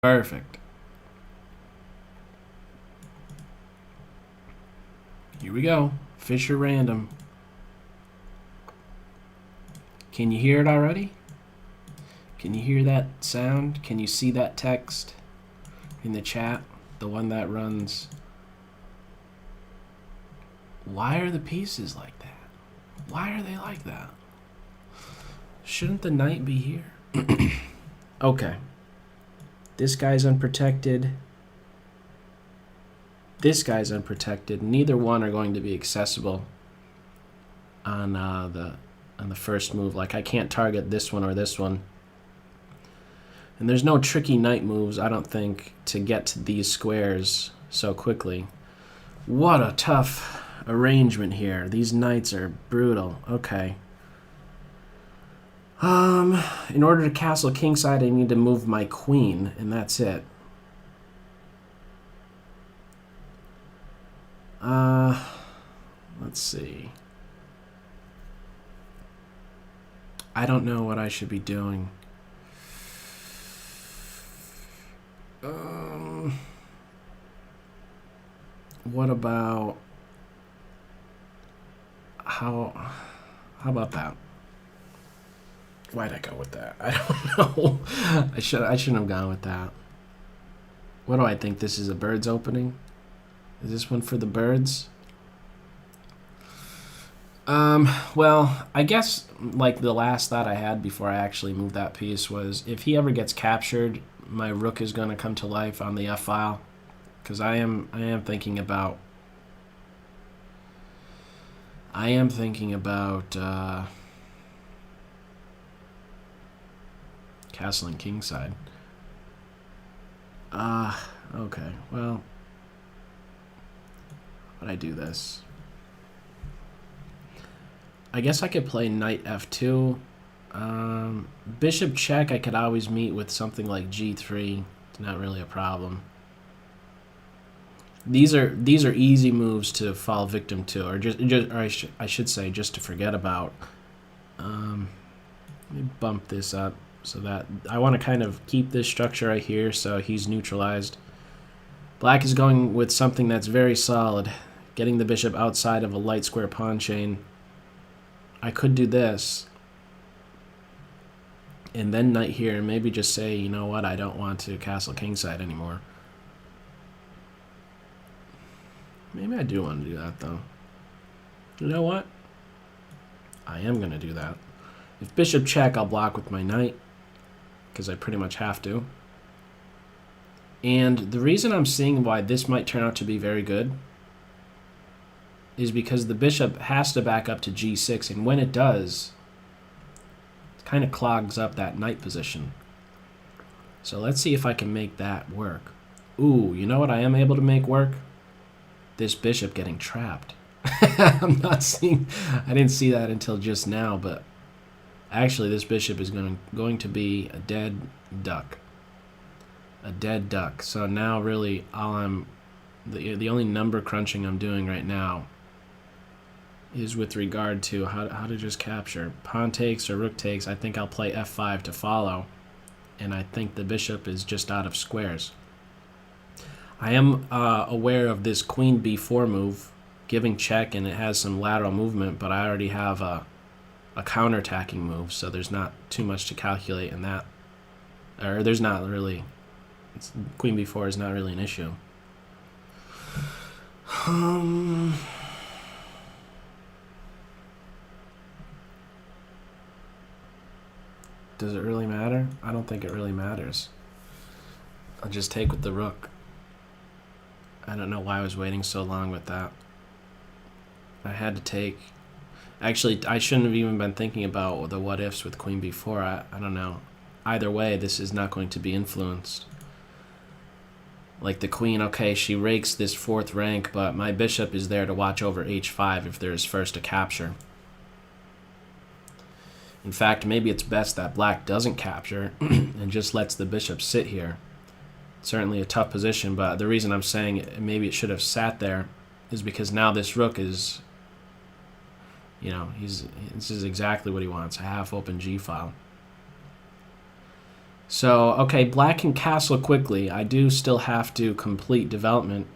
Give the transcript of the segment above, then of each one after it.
Perfect. Here we go. Fischer random. Can you hear it already? Can you hear that sound? Can you see that text in the chat? The one that runs. Why are the pieces like that? Why are they like that? Shouldn't the knight be here? Okay. This guy's unprotected. This guy's unprotected. Neither one are going to be accessible on the first move. Like, I can't target this one or this one. And there's no tricky knight moves, I don't think, to get to these squares so quickly. What a tough arrangement here. These knights are brutal. Okay. In order to castle kingside, I need to move my queen, and that's it. Let's see. I don't know what I should be doing. What about how about that? Why'd I go with that? I don't know. I shouldn't have gone with that. What do I think? This is a bird's opening? Is this one for the birds? Well, I guess like the last thought I had before I actually moved that piece was if he ever gets captured, my rook is going to come to life on the F file, because I am thinking about castling kingside. Okay, well, how would I do this? I guess I could play knight f2. Bishop check I could always meet with something like g3. It's not really a problem. These are easy moves to fall victim to, or I should say just to forget about. Let me bump this up so that I want to kind of keep this structure right here so he's neutralized. Black is going with something that's very solid, getting the bishop outside of a light square pawn chain. I could do this and then knight here and maybe just say, you know what, I don't want to castle kingside anymore. Maybe I do want to do that, though. You know what? I am going to do that. If bishop check, I'll block with my knight, because I pretty much have to. And the reason I'm seeing why this might turn out to be very good is because the bishop has to back up to g6, and when it does, it kind of clogs up that knight position. So let's see if I can make that work. Ooh, you know what I am able to make work? This bishop getting trapped. I'm not seeing, I didn't see that until just now, but actually this bishop is going to be a dead duck. A dead duck. So now really the only number crunching I'm doing right now is with regard to how to just capture. Pawn takes or rook takes, I think I'll play f5 to follow, and I think the bishop is just out of squares. I am aware of this queen b4 move, giving check, and it has some lateral movement, but I already have a counterattacking move, so there's not too much to calculate in that. Or there's not really. Queen b4 is not really an issue. Does it really matter? I don't think it really matters. I'll just take with the rook. I don't know why I was waiting so long with that. I had to take. Actually, I shouldn't have even been thinking about the what ifs with queen b4. I don't know. Either way, this is not going to be influenced. Like the queen, okay, she rakes this fourth rank, but my bishop is there to watch over h5 if there is first a capture. In fact, maybe it's best that black doesn't capture and just lets the bishop sit here. Certainly a tough position, but the reason I'm saying maybe it should have sat there is because now this rook is, you know, this is exactly what he wants, a half-open g-file. So, okay, black can castle quickly. I do still have to complete development.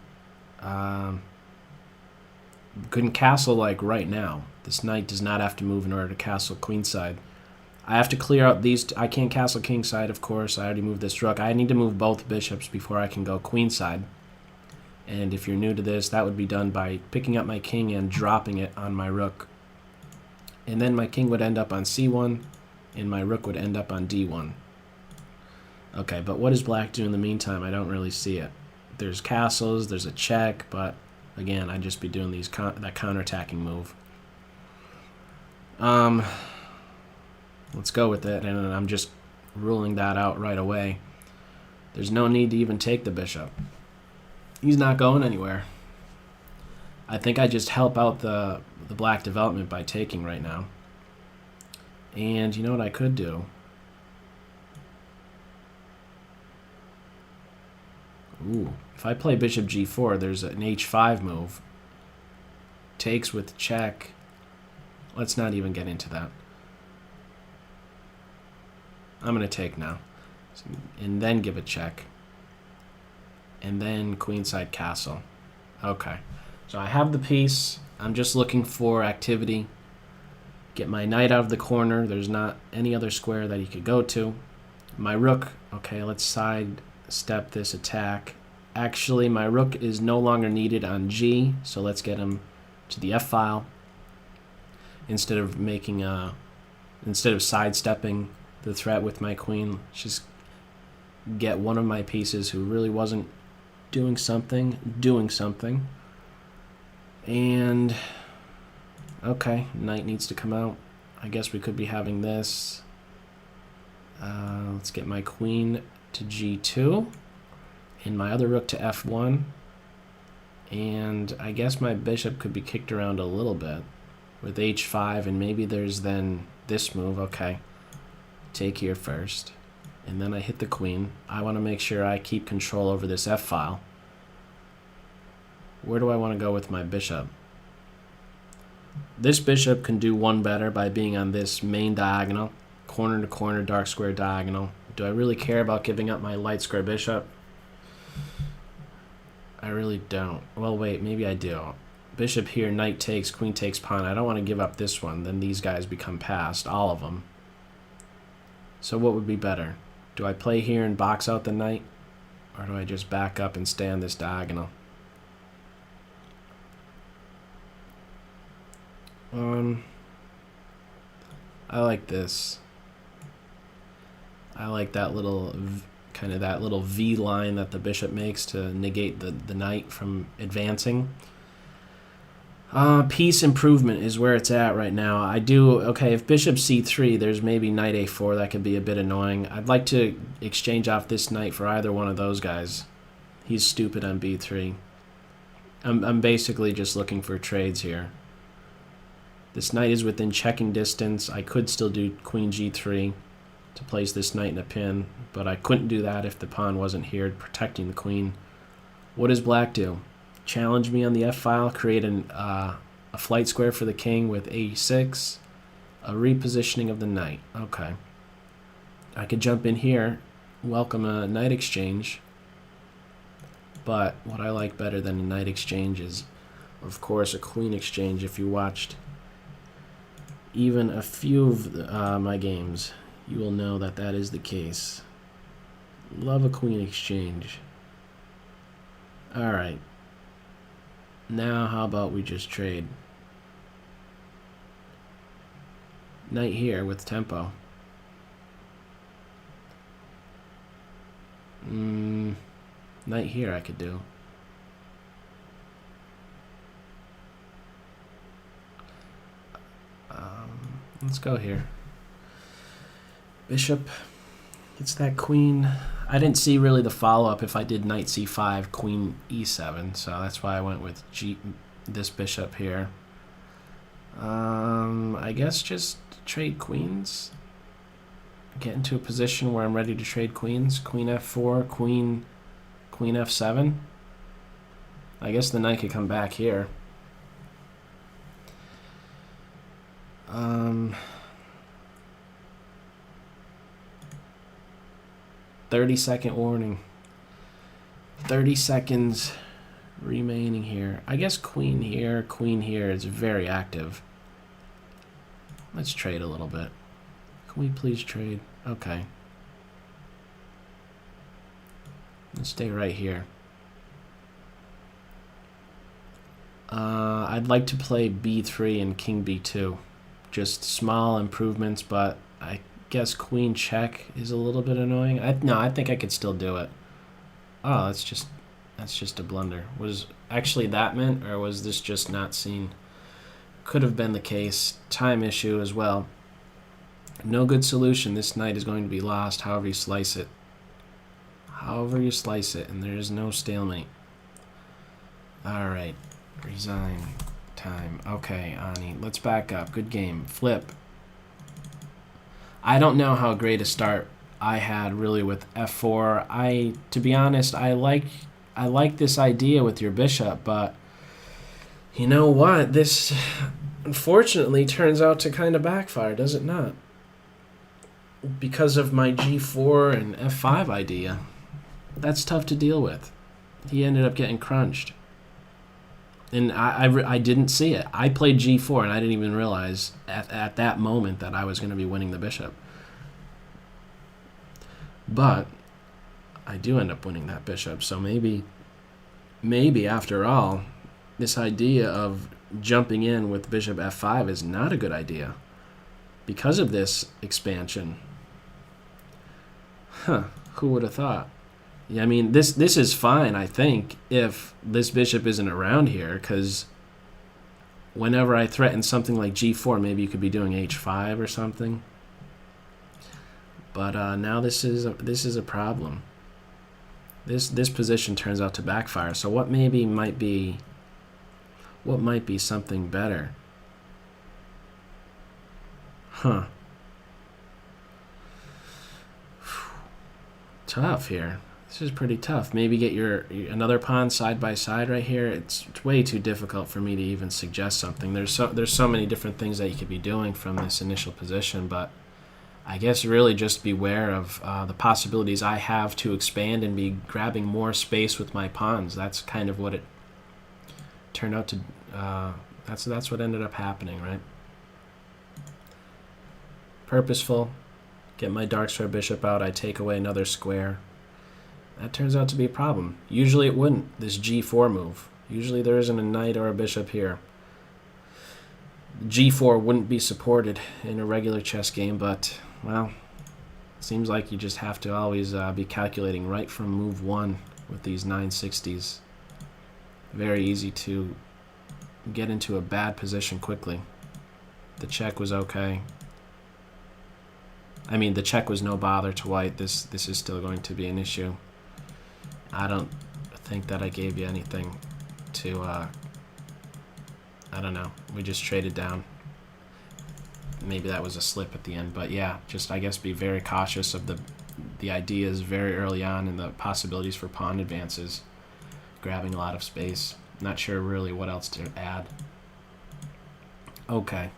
Couldn't castle like right now. This knight does not have to move in order to castle queenside. I have to clear out these. I can't castle kingside, of course. I already moved this rook. I need to move both bishops before I can go queenside. And if you're new to this, that would be done by picking up my king and dropping it on my rook. And then my king would end up on c1, and my rook would end up on d1. Okay, but what does black do in the meantime? I don't really see it. There's castles, there's a check, but again, I'd just be doing these that counterattacking move. Let's go with it, and I'm just ruling that out right away. There's no need to even take the bishop. He's not going anywhere. I think I just help out the black development by taking right now. And you know what I could do? Ooh, if I play bishop g4, there's an h5 move. Takes with check. Let's not even get into that. I'm going to take now. And then give a check. And then queenside castle. Okay. So I have the piece. I'm just looking for activity. Get my knight out of the corner. There's not any other square that he could go to. My rook. Okay, let's sidestep this attack. Actually, my rook is no longer needed on G, so let's get him to the F file. Instead of sidestepping the threat with my queen, just get one of my pieces who really wasn't doing something. And okay, knight needs to come out. I guess we could be having this. Let's get my queen to g2 and my other rook to f1. And I guess my bishop could be kicked around a little bit with h5, and maybe there's then this move. Okay, take here first, and then I hit the queen. I want to make sure I keep control over this f file. Where do I want to go with my bishop? This bishop can do one better by being on this main diagonal, corner to corner, dark square diagonal. Do I really care about giving up my light square bishop? I really don't. Well, wait, maybe I do. Bishop here, knight takes, queen takes, pawn. I don't want to give up this one. Then these guys become passed, all of them. So what would be better? Do I play here and box out the knight? Or do I just back up and stay on this diagonal? I like this. I like that little kind of that little V line that the bishop makes to negate the knight from advancing. Piece improvement is where it's at right now. Okay, if bishop c3, there's maybe knight a4. That could be a bit annoying. I'd like to exchange off this knight for either one of those guys. He's stupid on b3. I'm basically just looking for trades here. This knight is within checking distance. I could still do queen g3 to place this knight in a pin, but I couldn't do that if the pawn wasn't here protecting the queen. What does black do? Challenge me on the f file, create a flight square for the king with a6, a repositioning of the knight. Okay. I could jump in here, welcome a knight exchange, but what I like better than a knight exchange is, of course, a queen exchange. If you watched even a few of my games, you will know that that is the case. Love a queen exchange. Alright. Now how about we just trade? Knight here with tempo. Knight here I could do. Let's go here. Bishop. It's that queen. I didn't see really the follow-up if I did knight c5, queen e7, so that's why I went with this bishop here. I guess just trade queens. Get into a position where I'm ready to trade queens. Queen f4, queen f7. I guess the knight could come back here. 30-second warning. 30 seconds remaining here. I guess queen here is very active. Let's trade a little bit. Can we please trade? Okay. Let's stay right here. I'd like to play b3 and king b2. Just small improvements, but I guess queen check is a little bit annoying. No, I think I could still do it. Oh, that's just a blunder. Was actually that meant, or was this just not seen? Could have been the case. Time issue as well. No good solution. This knight is going to be lost however you slice it. However you slice it, and there is no stalemate. Alright. Resign. Time. Okay, Ani. Let's back up. Good game. Flip. I don't know how great a start I had really with f4. To be honest, I like this idea with your bishop, but you know what? This unfortunately turns out to kind of backfire, does it not? Because of my g4 and f5 idea. That's tough to deal with. He ended up getting crunched. And I didn't see it. I played g4 and I didn't even realize at that moment that I was going to be winning the bishop. But I do end up winning that bishop, so maybe after all, this idea of jumping in with bishop f5 is not a good idea because of this expansion. Huh, who would have thought? Yeah, I mean, this is fine, I think, if this bishop isn't around here, because whenever I threaten something like g4, maybe you could be doing h5 or something. But now this is a problem. This position turns out to backfire. So what might be something better? Huh. Tough here. This is pretty tough. Maybe get another pawn side by side right here. It's way too difficult for me to even suggest something. There's so many different things that you could be doing from this initial position, but I guess really just beware of the possibilities I have to expand and be grabbing more space with my pawns. That's kind of what it turned out to. That's what ended up happening, right? Purposeful. Get my dark square bishop out. I take away another square. That turns out to be a problem. Usually it wouldn't. This g4 move. Usually there isn't a knight or a bishop here. G4 wouldn't be supported in a regular chess game, but, well, seems like you just have to always be calculating right from move 1 with these 960s. Very easy to get into a bad position quickly. The check was okay. I mean, the check was no bother to white. This is still going to be an issue. I don't think that I gave you anything to... I don't know. We just traded down. Maybe that was a slip at the end, but yeah, just I guess be very cautious of the ideas very early on and the possibilities for pawn advances. Grabbing a lot of space. Not sure really what else to add. Okay.